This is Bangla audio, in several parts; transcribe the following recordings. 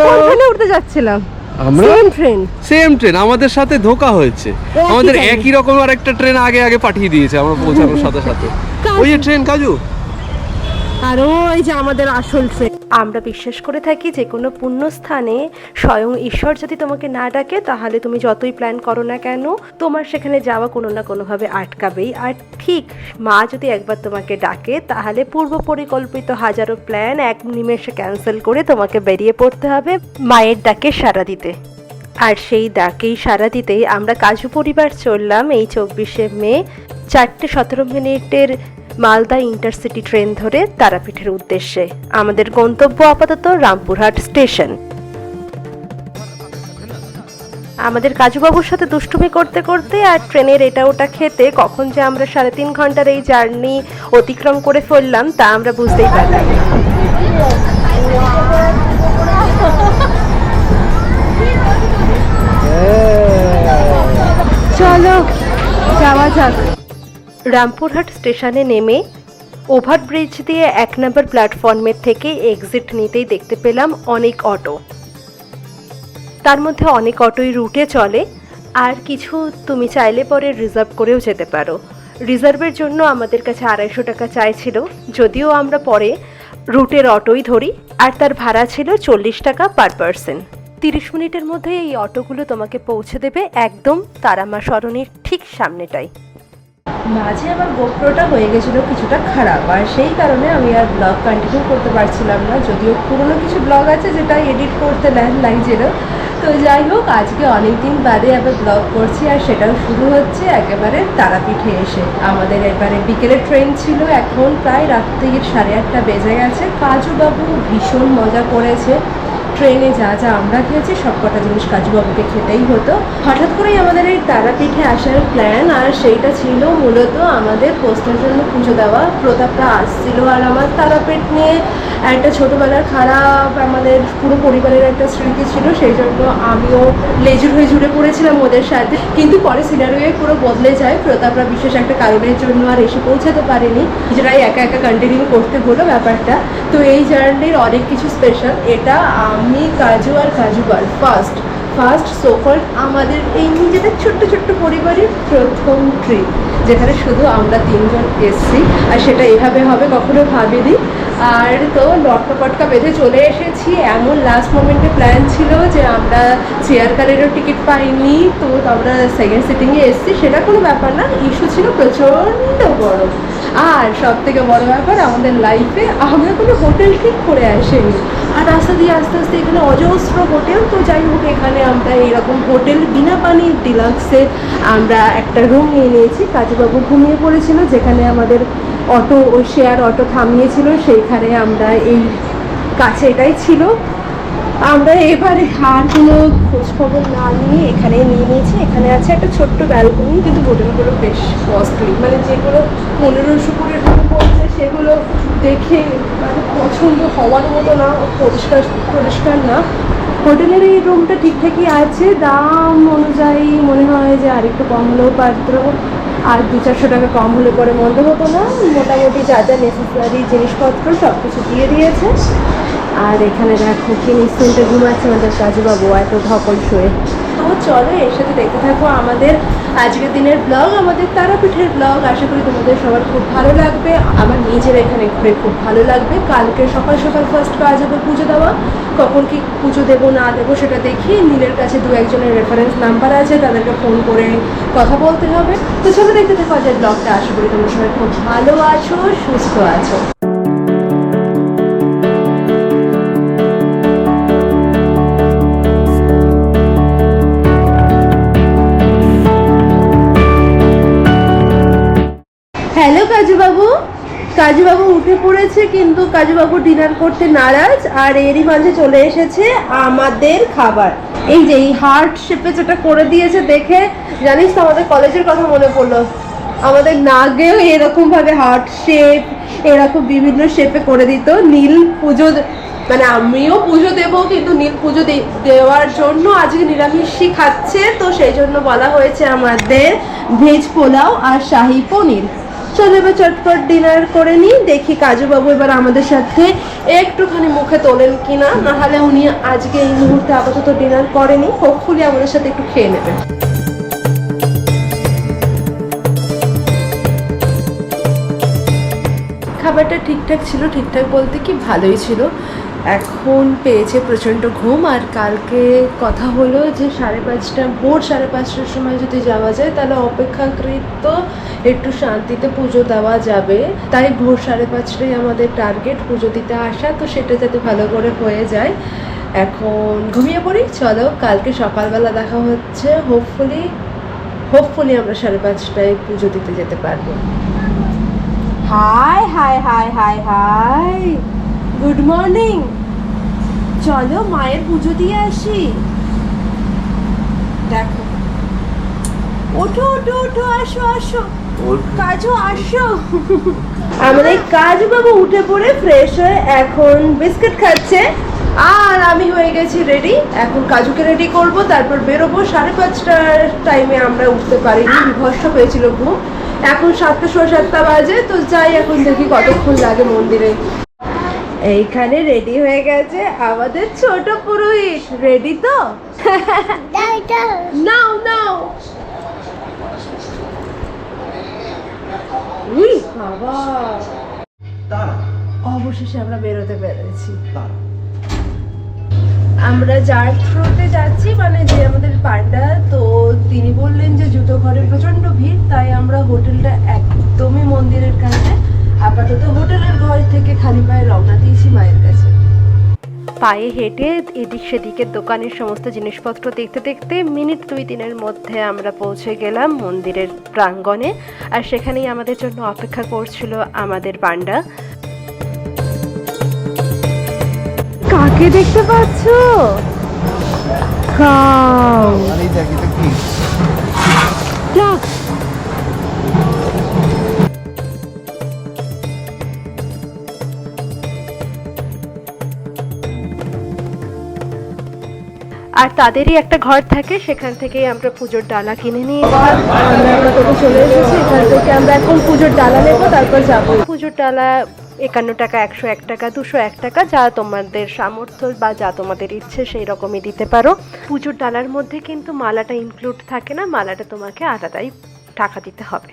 কোনখানে উঠতে যাচ্ছিলাম? আমরা সেম ট্রেন আমাদের সাথে ধোকা হয়েছে। আমাদের একই রকম আরেকটা ট্রেন আগে পাঠিয়ে দিয়েছে আমরা পৌঁছানোর সাথে সাথে। ওই যে ট্রেন কাজু, আর ওই যে আমাদের আসল ট্রেন। আমরা বিশ্বাস করে থাকি যে কোনো পুণ্যস্থানে স্বয়ং ঈশ্বর যদি তোমাকে না ডাকে তাহলে তুমি যতই প্ল্যান করো না কেন তোমার সেখানে যাওয়া কোনো না কোনোভাবে আটকাবেই। আর ঠিক মা যদি একবার তোমাকে ডাকে তাহলে পূর্ব পরিকল্পিত হাজারো প্ল্যান এক নিমেষে ক্যান্সেল করে তোমাকে বেরিয়ে পড়তে হবে মায়ের ডাকে সাড়া দিতে। আর সেই ডাকেই সাড়া দিতেই আমরা কাজু পরিবার চললাম এই 24শে মে 4:17 মালদা ইন্টারসিটি ট্রেন ধরে তারাপীঠের উদ্দেশ্যে। আমাদের গন্তব্য আপাতত রামপুরহাট স্টেশন। আমাদের কাজুবাবুর সাথে দুষ্টুমি করতে করতে আর ট্রেনের এটা ওটা খেতে কখন যে আমরা 3.5 ঘন্টার এই জার্নি অতিক্রম করে ফেললাম তা আমরা বুঝতেই পারলাম না। চলো যাওয়া যাক। রামপুরহাট স্টেশনে নেমে ওভারব্রিজ দিয়ে 1 নম্বর প্ল্যাটফর্মের থেকে এক্সিট নিতেই দেখতে পেলাম অনেক অটো। তার মধ্যে অনেক অটোই রুটে চলে, আর কিছু তুমি চাইলে পরে রিজার্ভ করেও যেতে পারো। রিজার্ভের জন্য আমাদের কাছে 250 টাকা চাইছিল, যদিও আমরা পরে রুটের অটোই ধরি, আর তার ভাড়া ছিল 40 টাকা পার পারসন। 30 মিনিটের মধ্যে এই অটোগুলো তোমাকে পৌঁছে দেবে একদম তারামা সরণির ঠিক সামনেটাই। মাঝে আমার গোপ্রোটা হয়ে গেছিলো কিছুটা খারাপ, আর সেই কারণে আমি আর ব্লগ কন্টিনিউ করতে পারছিলাম না, যদিও পুরোনো কিছু ব্লগ আছে যেটা এডিট করতে লাগছিল। তো যাই হোক, আজকে অনেকদিন বাদে আবার ব্লগ করছি, আর সেটাও শুরু হচ্ছে একেবারে তারাপীঠে এসে। আমাদের এবারে বিকেলের ট্রেন ছিল, এখন প্রায় রাত্রির 8:30 বেজে গেছে। কাজুবাবু ভীষণ মজা করেছে। ট্রেনে যা যা আমরা খেয়েছি সব কটা জিনিস কাজুবাবুকে খেতেই হতো। হঠাৎ করেই আমাদের এই তারাপীঠে আসার প্ল্যান, আর সেইটা ছিল মূলত আমাদের পোস্টের জন্য পুজো দেওয়া। প্রতাপটা আসছিল, আর আমার তারাপীঠ নিয়ে একটা ছোটোবেলার খারাপ আমাদের পুরো পরিবারের একটা স্মৃতি ছিল, সেই জন্য আমিও লেজুর হয়ে জুড়ে পড়েছিলাম ওদের সাথে। কিন্তু পরে সিনারিও পুরো বদলে যায়। প্রতাপরা বিশেষ একটা কারণের জন্য আর এসে পৌঁছাতে পারেনি, নিজেরাই একা কন্টিনিউ করতে হলো ব্যাপারটা। তো এই জার্নির অনেক কিছু স্পেশাল। এটা আমি, কাজু আর কাজুবার ফার্স্ট সোকল আমাদের এই নিজেদের ছোট্ট ছোট্ট পরিবারের প্রথম ট্রিপ, যেখানে শুধু আমরা 3 জন এসছি, আর সেটা এভাবে হবে কখনো ভাবিনি। আর তো লটকা পটকা বেঁধে চলে এসেছি। এমন লাস্ট মোমেন্টে প্ল্যান ছিল যে আমরা চেয়ার কারেরও টিকিট পাইনি, তো আমরা সেকেন্ড সিটিংয়ে এসছি, সেটা কোনো ব্যাপার না। ইস্যু ছিল প্রচণ্ড গরম, আর সব থেকে বড় ব্যাপার আমাদের লাইফে আমরা কোনো হোটেল ঠিক করে আসিনি, আর রাস্তা দিয়ে আস্তে আস্তে এখানে অজস্র হোটেল। তো যাই হোক, এখানে আমরা এরকম হোটেল বিনা পানি ডিলাক্সে আমরা একটা রুম নিয়ে নিয়েছি। কাজুবাবু ঘুমিয়ে পড়েছিল, যেখানে আমাদের অটো ওই শেয়ার অটো থামিয়েছিল সেইখানে আমরা এই কাছে এটাই ছিল। আমরা এবারে আর কোনো খোঁজখবর না নিয়ে এখানে নিয়ে নিয়েছি। এখানে আছে একটা ছোট্ট ব্যালকনি, কিন্তু হোটেলগুলো বেশ কস্টলি, মানে যেগুলো 1500 করে রুম পড়ছে সেগুলো দেখে মানে পছন্দ হওয়ার মতো না, পরিষ্কার না। হোটেলের এই রুমটা ঠিকঠাকই আছে, দাম অনুযায়ী মনে হয় যে আরেকটু কম হলেও পাত্র, আর 200-400 টাকা কম হলে পরে মন্দ হতো না। মোটামুটি যা যা নেসেসারি জিনিসপত্র সব কিছু দিয়ে দিয়েছে। আর এখানে দেখো কি নিশ্চিন্তে ঘুমাচ্ছে আমাদের কাজুবাবু এত ধকল শুয়ে। তো চলো এর সাথে দেখতে থাকো আমাদের আজকের দিনের ব্লগ, আমাদের তারাপীঠের ব্লগ। আশা করি তোমাদের সবার খুব ভালো লাগবে, আমার নিজের এখানে ঘুরে খুব ভালো লাগবে। কালকে সকাল ফার্স্ট কাজ হবে পুজো দেওয়া। কখন কি পুজো দেবো না দেবো সেটা দেখি। নীলের কাছে 2-1 জনের রেফারেন্স নাম্বার আছে, তাদেরকে ফোন করে কথা বলতে হবে। তো চলো দেখতে থাকো আজকের ব্লগটা। আশা করি তোমরা সবাই খুব ভালো আছো, সুস্থ আছো। হ্যালো কাজুবাবু উঠে পড়েছে, কিন্তু কাজুবাবু ডিনার করতে নারাজ। আর এরই মাঝে চলে এসেছে আমাদের খাবার। এই যে এই হার্ট শেপে যেটা করে দিয়েছে দেখে জানিস তো আমাদের কলেজের কথা মনে পড়লো। আমাদের নাগেও এরকম ভাবে হার্ট শেপ এরকম বিভিন্ন শেপে করে দিত। নীল পুজো মানে আমিও পুজো দেবো, কিন্তু নীল পুজো দেওয়ার জন্য আজকে নিরামিষই খাচ্ছে, তো সেই জন্য বলা হয়েছে আমাদের ভেজ পোলাও আর শাহি পনির। চলো এবার চটপট ডিনার করে নিই। দেখি কাজু বাবু এবার আমাদের সাথে একটুখানি মুখে তোলেন কিনা, নাহলে উনি আজকে এই মুহূর্তে আপাতত ডিনার করেনি, হোপফুলি আমাদের সাথে একটু খেয়ে নেবেন। খাবারটা ঠিকঠাক ছিল, ঠিকঠাক বলতে কি ভালোই ছিল। এখন পেয়েছে প্রচণ্ড ঘুম। আর কালকে কথা হলো যে 5:30 ভোর 5:30টার সময় যদি যাওয়া যায় তাহলে অপেক্ষাকৃত একটু শান্তিতে পুজো দেওয়া যাবে। তাই ভোর 5:30টায় আমাদের টার্গেট পুজো দিতে আসা, তো সেটা যাতে ভালো করে হয়ে যায়। এখন ঘুমিয়ে পড়ি। চলো কালকে সকালবেলা দেখা হচ্ছে। হোপফুলি আমরা 5:30টায় পুজো দিতে যেতে পারবো। High high high high high, good morning. চলো মায়ের পুজো দিয়ে আসি। দেখো, ওঠো ওঠো ওঠো, আসো আসো, কাজু আসো। আমাদের কাজু বাবু উঠে পড়ে ফ্রেশ হয়ে এখন বিস্কিট খাচ্ছে, আর আমি হয়ে গেছি রেডি। এখন কাজুকে রেডি করব, তারপর বেরোবো। 5:30টার টাইমে আমরা উঠতে পারিনি, বিভৎস হয়েছিল ঘুম। এখন 7টা 7:15 বাজে, তো যাই এখন দেখি কতক্ষণ লাগে মন্দিরে। এইখানে রেডি হয়ে গেছে আমাদের ছোট পুরোহিত। রেডি তো? নাও নাও। উই বাবা, অবশেষে আমরা বেরোতে পেরেছি। আমরা যার থ্রুতে যাচ্ছি, মানে যে আমাদের পান্ডা, তো তিনি বললেন যে জুতো ঘরে প্রচন্ড ভিড়, তাই আমরা হোটেলটা একদমই মন্দিরের কাছে। আপাতত হোটেলের ঘর থেকে খালি পায়ে রওনা দিয়েছি মায়ের কাছে। পায়ে হেঁটে এদিক সেদিকের দোকানের সমস্ত জিনিসপত্র দেখতে দেখতে মিনিট 2-3-এর মধ্যে আমরা পৌঁছে গেলাম মন্দিরের প্রাঙ্গণে। আর সেখানেই আমাদের জন্য অপেক্ষা করছিল আমাদের পান্ডা। কাকে দেখতে পাচ্ছ? আর তাদেরই একটা ঘর থাকে, সেখান থেকেই আমরা পুজোর ডালা কিনে নিয়ে আমরা তো চলে এসেছি। এখান থেকে আমরা এখন পুজোর ডালা নেবো, তারপর যাবো। পুজোর ডালা 51 টাকা, 101 টাকা, 201 টাকা, যা তোমাদের সামর্থ্য বা যা তোমাদের ইচ্ছে সেই রকমই দিতে পারো। পুজোর ডালার মধ্যে কিন্তু মালাটা ইনক্লুড থাকে না, মালাটা তোমাকে আলাদাই টাকা দিতে হবে।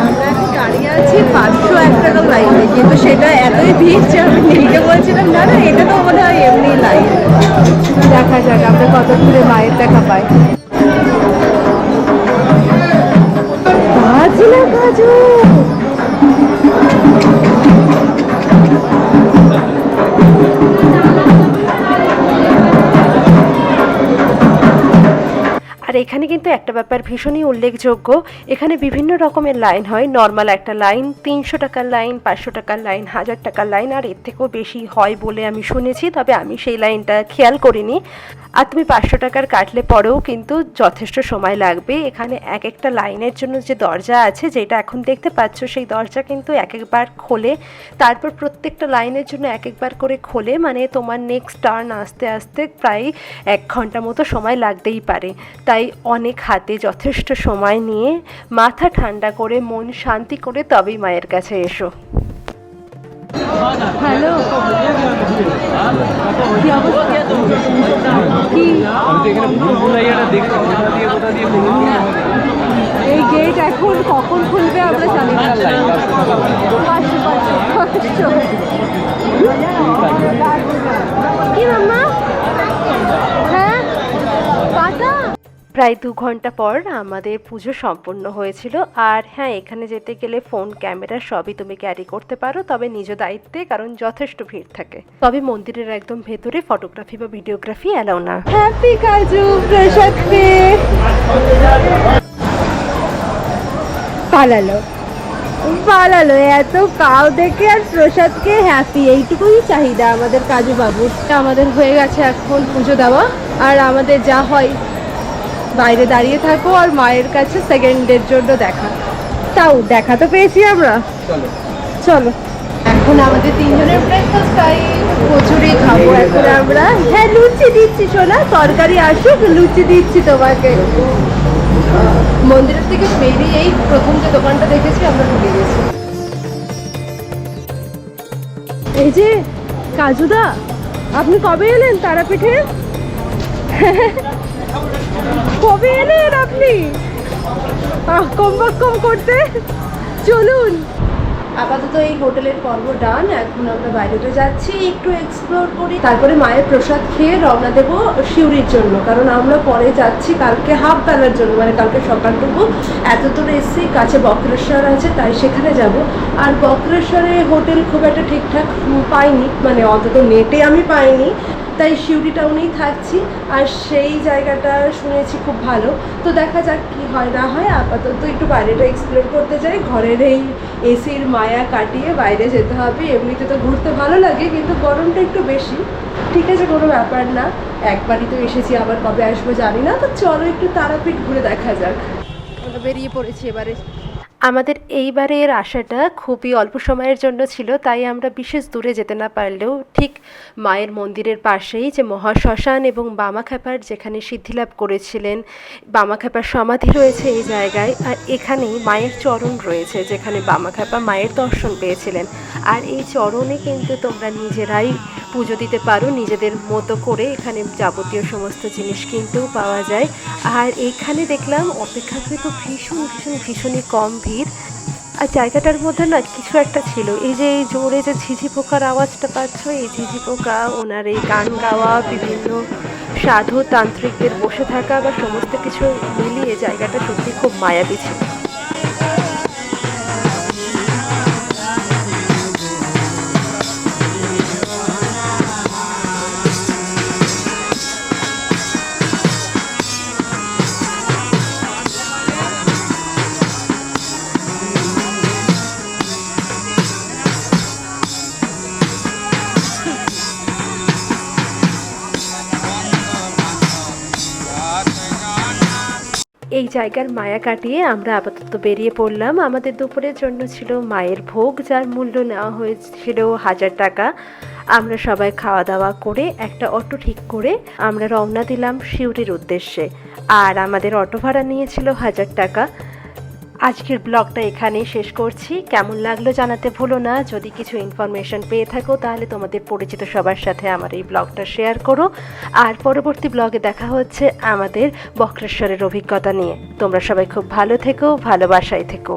আমরা এখন দাঁড়িয়ে আছি 501 টাকার লাইনে, কিন্তু সেটা এতই ভিড় যে আমি নীলকে বলছিলাম না না, এটা তো মনে হয় এমনি লাইন। দেখা যাক আমরা কত দূরে মায়ের দেখা পাই। কাজু আর এখানে কিন্তু একটা ব্যাপার ভীষণই উল্লেখযোগ্য, এখানে বিভিন্ন রকমের লাইন হয়। নর্মাল একটা লাইন, 300 টাকার লাইন, 500 টাকার লাইন, 1000 টাকার লাইন, আর এর থেকেও বেশি হয় বলে আমি শুনেছি, তবে আমি সেই লাইনটা খেয়াল করিনি। আর তুমি 500 টাকার কাটলে পরেও কিন্তু যথেষ্ট সময় লাগবে। এখানে এক একটা লাইনের জন্য যে দরজা আছে, যেটা এখন দেখতে পাচ্ছ, সেই দরজা কিন্তু এক একবার খোলে, তারপর প্রত্যেকটা লাইনের জন্য এক একবার করে খোলে। মানে তোমার নেক্সট টার্ন আসতে আসতে প্রায় 1 ঘন্টা মতো সময় লাগতেই পারে। তাই অনেক হাতে যথেষ্ট সময় নিয়ে মাথা ঠান্ডা করে মন শান্তি করে তবেই মায়ের কাছে এসো। হ্যালো, কি অবস্থা? কি এই গেট এখন কখন খুলবে আমরা জানি না। কি মাম্মা? হ্যাঁ, পাতা। প্রায় 2 ঘন্টা পর আমাদের পুজো সম্পূর্ণ হয়েছিল। আর হ্যাঁ, এখানে যেতে গেলে ফোন, ক্যামেরা সবই তুমি ক্যারি করতে পারো, তবে নিজ দায়িত্বে, কারণ যথেষ্ট ভিড় থাকে। তবে মন্দিরের একদম ভেতরে ফটোগ্রাফি বা ভিডিওগ্রাফি অ্যালাউ না। হ্যাপি কাজু প্রসাদ পেয়ে পালালো এত কাউ দেখে, আর প্রসাদকে হ্যাপি, এইটুকুই চাহিদা আমাদের কাজু বাবুর। আমাদের হয়ে গেছে এখন পুজো দেওয়া, আর আমাদের যা হয় বাইরে দাঁড়িয়ে থাকো আর মায়ের কাছে সেকেন্ডের জন্য দেখা। তাও দেখা তো পেয়েছি আমরা। চলো এখন আমাদের 3 জনের ব্রেকফাস্ট টাইম। কচুরি খাবো এখন আমরা। হ্যাঁ, লুচি দিচ্ছি সোনা, তরকারি আসুক, লুচি দিচ্ছি তোমাকে। মন্দিরের থেকে বেরিয়েই প্রথম যে দোকানটা দেখেছি আমরা ঢুকে গেছি। এই যে কাজুদা, আপনি কবে এলেন তারাপীঠে? কবে এলেন আপনি কম করতে? চলুন, আপাতত এই হোটেলের পর্ব ডান। এখন আমরা বাইরেটা যাচ্ছি, একটু এক্সপ্লোর করি, তারপরে মায়ের প্রসাদ খেয়ে রওনা দেবো শিউরির জন্য। কারণ আমরা পরে যাচ্ছি কালকে হাফ বেলার জন্য, মানে কালকে সকালটুকু এত দূর এসছি, কাছে বক্রেশ্বর আছে তাই সেখানে যাব। আর বক্রেশ্বরে হোটেল খুব একটা ঠিকঠাক পাইনি, মানে অন্তত নেটে আমি পাইনি, তাই শিউরি টাউনেই থাকছি। আর সেই জায়গাটা শুনেছি খুব ভালো, তো দেখা যাক কি হয় না হয়। আপাতত একটু বাইরেটা এক্সপ্লোর করতে যাই, ঘরের এই এসির মায়া কাটিয়ে বাইরে যেতে হবে। এমনিতে তো ঘুরতে ভালো লাগে, কিন্তু গরমটা একটু বেশি। ঠিক আছে, কোনো ব্যাপার না, একবারই তো এসেছি, আবার কবে আসবো জানি না। তো চলো একটু তারাপীঠ ঘুরে দেখা যাক। আমরা বেরিয়ে পড়েছি এবারে। আমাদের এইবারের আশাটা খুবই অল্প সময়ের জন্য ছিল, তাই আমরা বিশেষ দূরে যেতে না পারলেও ঠিক মায়ের মন্দিরের পাশেই যে মহাশ্মশান এবং বামাখ্যাপার যেখানে সিদ্ধিলাভ করেছিলেন, বামাখ্যাপার সমাধি রয়েছে এই জায়গায়, আর এখানেই মায়ের চরণ রয়েছে যেখানে বামাখ্যাপা মায়ের দর্শন পেয়েছিলেন। আর এই চরণে কিন্তু তোমরা নিজেরাই পুজো দিতে পারো নিজেদের মতো করে। এখানে যাবতীয় সমস্ত জিনিস কিনতেও পাওয়া যায়। আর এইখানে দেখলাম অপেক্ষাকৃত ভীষণই কম ভিড়। আর জায়গাটার মধ্যে না কিছু একটা ছিল, এই যে এই জোরে যে ঝিঝি পোকার আওয়াজটা পাচ্ছ, এই ঝিঝি পোকা, ওনার এই গান গাওয়া, বিভিন্ন সাধু তান্ত্রিকদের বসে থাকা বা সমস্ত কিছু মিলিয়ে জায়গাটা সত্যি খুব মায়াবী ছিল। এই জায়গার মায়া কাটিয়ে আমরা আপাতত বেরিয়ে পড়লাম। আমাদের দুপুরের জন্য ছিল মায়ের ভোগ, যার মূল্য নেওয়া হয়েছিল 1000 টাকা। আমরা সবাই খাওয়া দাওয়া করে একটা অটো ঠিক করে আমরা রওনা দিলাম শিউরির উদ্দেশ্যে। আর আমাদের অটো ভাড়া নিয়েছিল 1000 টাকা। আজকের ব্লগটা এখানেই শেষ করছি। কেমন লাগলো জানাতে ভুলো না। যদি কিছু ইনফরমেশন পেয়ে থাকো তাহলে তোমাদের পরিচিত সবার সাথে আমার এই ব্লগটা শেয়ার করো। আর পরবর্তী ব্লগে দেখা হচ্ছে আমাদের বক্রেশ্বরের অভিজ্ঞতা নিয়ে। তোমরা সবাই খুব ভালো থেকো, ভালোবাসায় থেকো।